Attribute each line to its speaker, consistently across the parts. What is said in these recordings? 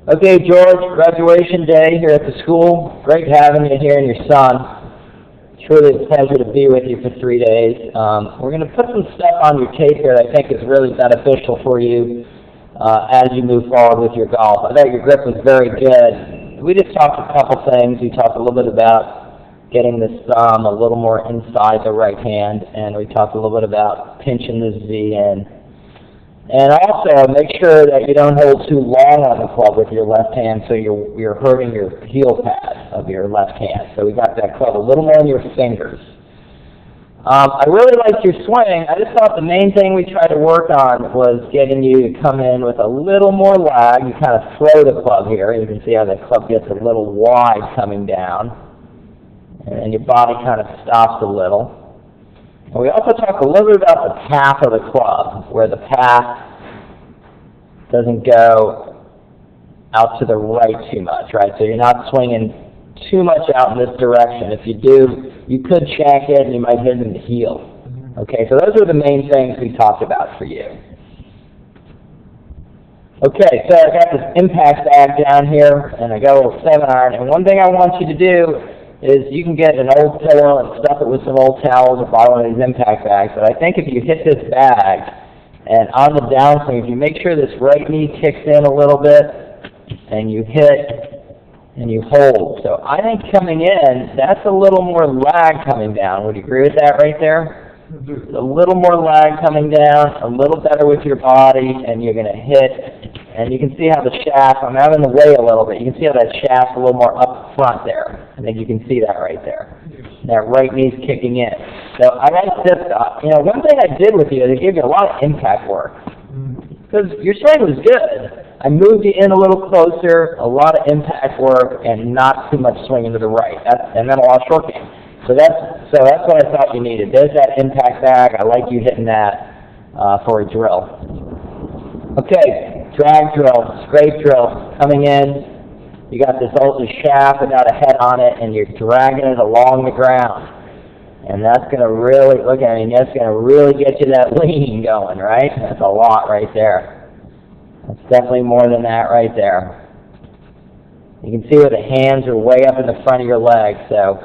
Speaker 1: Okay, George, graduation day here at the school. Great having you here and your son. Truly a pleasure to be with you for 3 days. We're going to put some stuff on your tape here that I think is really beneficial for you as you move forward with your golf. I thought your grip was very good. We just talked a couple things. We talked a little bit about getting the thumb a little more inside the right hand, and we talked a little bit about pinching the Z in. And also, make sure that you don't hold too long on the club with your left hand so you're hurting your heel pad of your left hand. So we got that club a little more in your fingers. I really liked your swing. I just thought the main thing we tried to work on was getting you to come in with a little more lag. You kind of throw the club here. You can see how the club gets a little wide coming down. And your body kind of stops a little. And we also talked a little bit about the path of the club, where the path doesn't go out to the right too much, right? So you're not swinging too much out in this direction. If you do, you could shank it and you might hit in the heel. Okay, so those are the main things we talked about for you. Okay, so I got this impact bag down here, and I got a little 7-iron, and one thing I want you to do is you can get an old pillow and stuff it with some old towels or buy one of these impact bags. But I think if you hit this bag and on the downswing, if you make sure this right knee kicks in a little bit and you hit and you hold. So I think coming in, that's a little more lag coming down. Would you agree with that right there? A little more lag coming down, a little better with your body, and you're going to hit. And you can see how the shaft, I'm out in the way a little bit, you can see how that shaft's a little more up front there. I think you can see that right there. That right knee's kicking in. So I like this, one thing I did with you is I gave you a lot of impact work. Because your swing was good. I moved you in a little closer, a lot of impact work, and not too much swinging to the right. And then a lot of short game. So that's what I thought you needed. There's that impact back. I like you hitting that for a drill. Okay, drag drill, scrape drill, coming in. You got this old shaft without a head on it, and you're dragging it along the ground. And that's going to really, that's going to really get you that lean going, right? That's a lot right there. That's definitely more than that right there. You can see where the hands are way up in the front of your leg, so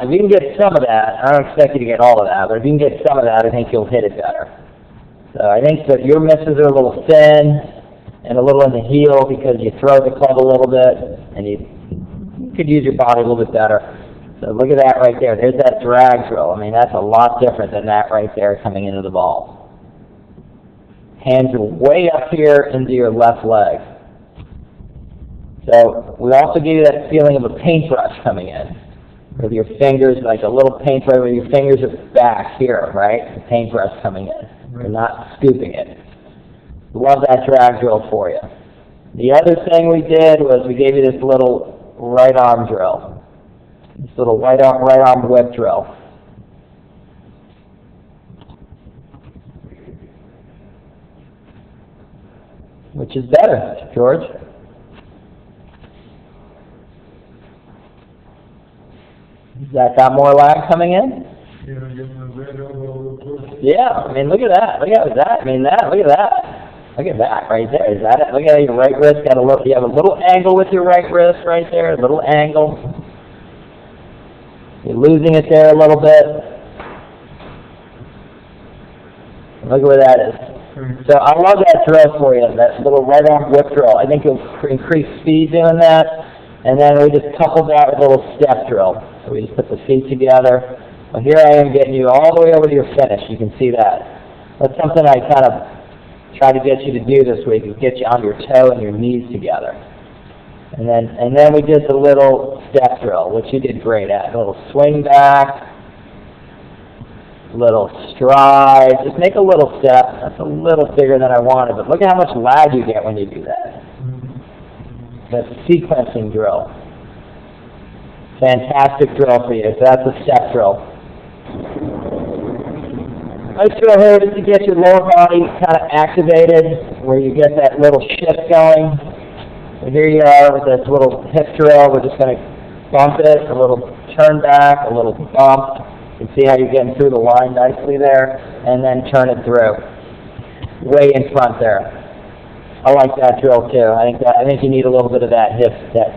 Speaker 1: if you can get some of that, I don't expect you to get all of that, but if you can get some of that, I think you'll hit it better. So I think that your misses are a little thin and a little in the heel because you throw the club a little bit and you could use your body a little bit better. So look at that right there. There's that drag drill. That's a lot different than that right there coming into the ball. Hands are way up here into your left leg. So we also give you that feeling of a paintbrush coming in. With your fingers, like a little paintbrush where your fingers are back here, right? The paintbrush coming in. You're not scooping it. Love that drag drill for you. The other thing we did was we gave you this little right arm drill. This little right arm whip drill. Which is better, George? Has that got more lag coming in? Yeah, look at that. Look at that. Look at that. Look at that right there. Is that it? Look at your right wrist got a little. You have a little angle with your right wrist right there. A little angle. You're losing it there a little bit. Look at where that is. So I love that drill for you. That little right arm whip drill. I think you'll increase speed doing that. And then we just coupled that with a little step drill. So we just put the feet together. Well, here I am getting you all the way over to your finish. You can see that. That's something I kind of try to get you to do this week, is get you on your toe and your knees together. And then we did the little step drill, which you did great at. A little swing back, little stride. Just make a little step. That's a little bigger than I wanted, but look at how much lag you get when you do that. That's a sequencing drill. Fantastic drill for you. So that's a step drill. Nice drill here just to get your lower body kind of activated, where you get that little shift going. So here you are with this little hip drill. We're just going to bump it, a little turn back, a little bump. You can see how you're getting through the line nicely there, and then turn it through. Way in front there. I like that drill too. I think you need a little bit of that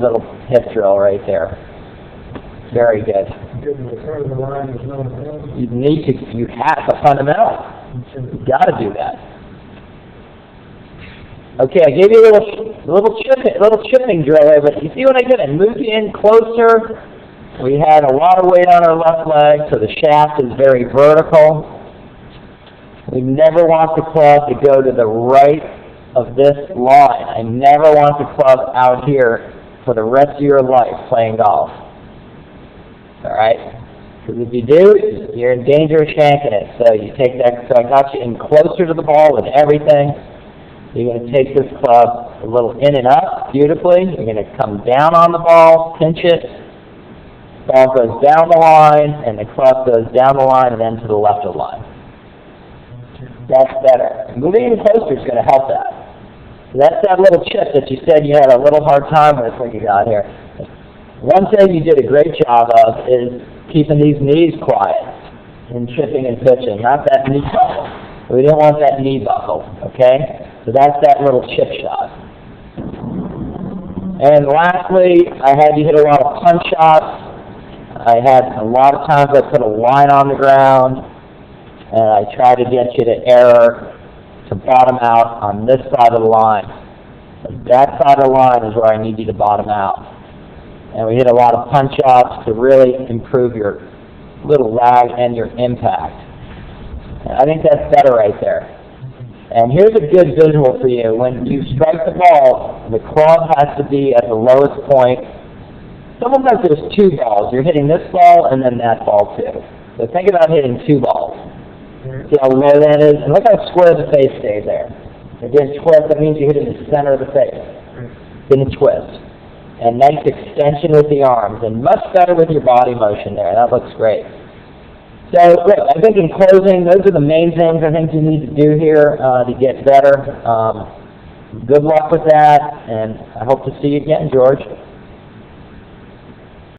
Speaker 1: little hip drill right there. Very good. You have a fundamental. You got to do that. Okay, I gave you a little chipping drill there, but you see what I did? I moved you in closer. We had a lot of weight on our left leg, so the shaft is very vertical. We never want the club to go to the right of this line. I never want the club out here for the rest of your life playing golf. Alright? Because if you do, you're in danger of shanking it. So you take that, so I got you in closer to the ball with everything. You're going to take this club a little in and up beautifully. You're going to come down on the ball, pinch it. Ball goes down the line, and the club goes down the line and then to the left of the line. That's better. Moving in closer is going to help that. So that's that little chip that you said you had a little hard time with when you got here. One thing you did a great job of is keeping these knees quiet in chipping and pitching, not that knee buckle. We didn't want that knee buckle, okay? So that's that little chip shot. And lastly, I had you hit a lot of punch shots. I had a lot of times I put a line on the ground, and I tried to get you to error to bottom out on this side of the line. That side of the line is where I need you to bottom out. And we hit a lot of punch shots to really improve your little lag and your impact. And I think that's better right there. And here's a good visual for you. When you strike the ball, the club has to be at the lowest point. Sometimes there's two balls. You're hitting this ball and then that ball too. So think about hitting two balls. See how low that is? And look how square the face stays there. It didn't twist. That means you hit it in the center of the face. Didn't twist. And nice extension with the arms. And much better with your body motion there. That looks great. So, look, I think in closing, those are the main things I think you need to do here to get better. Good luck with that, and I hope to see you again, George.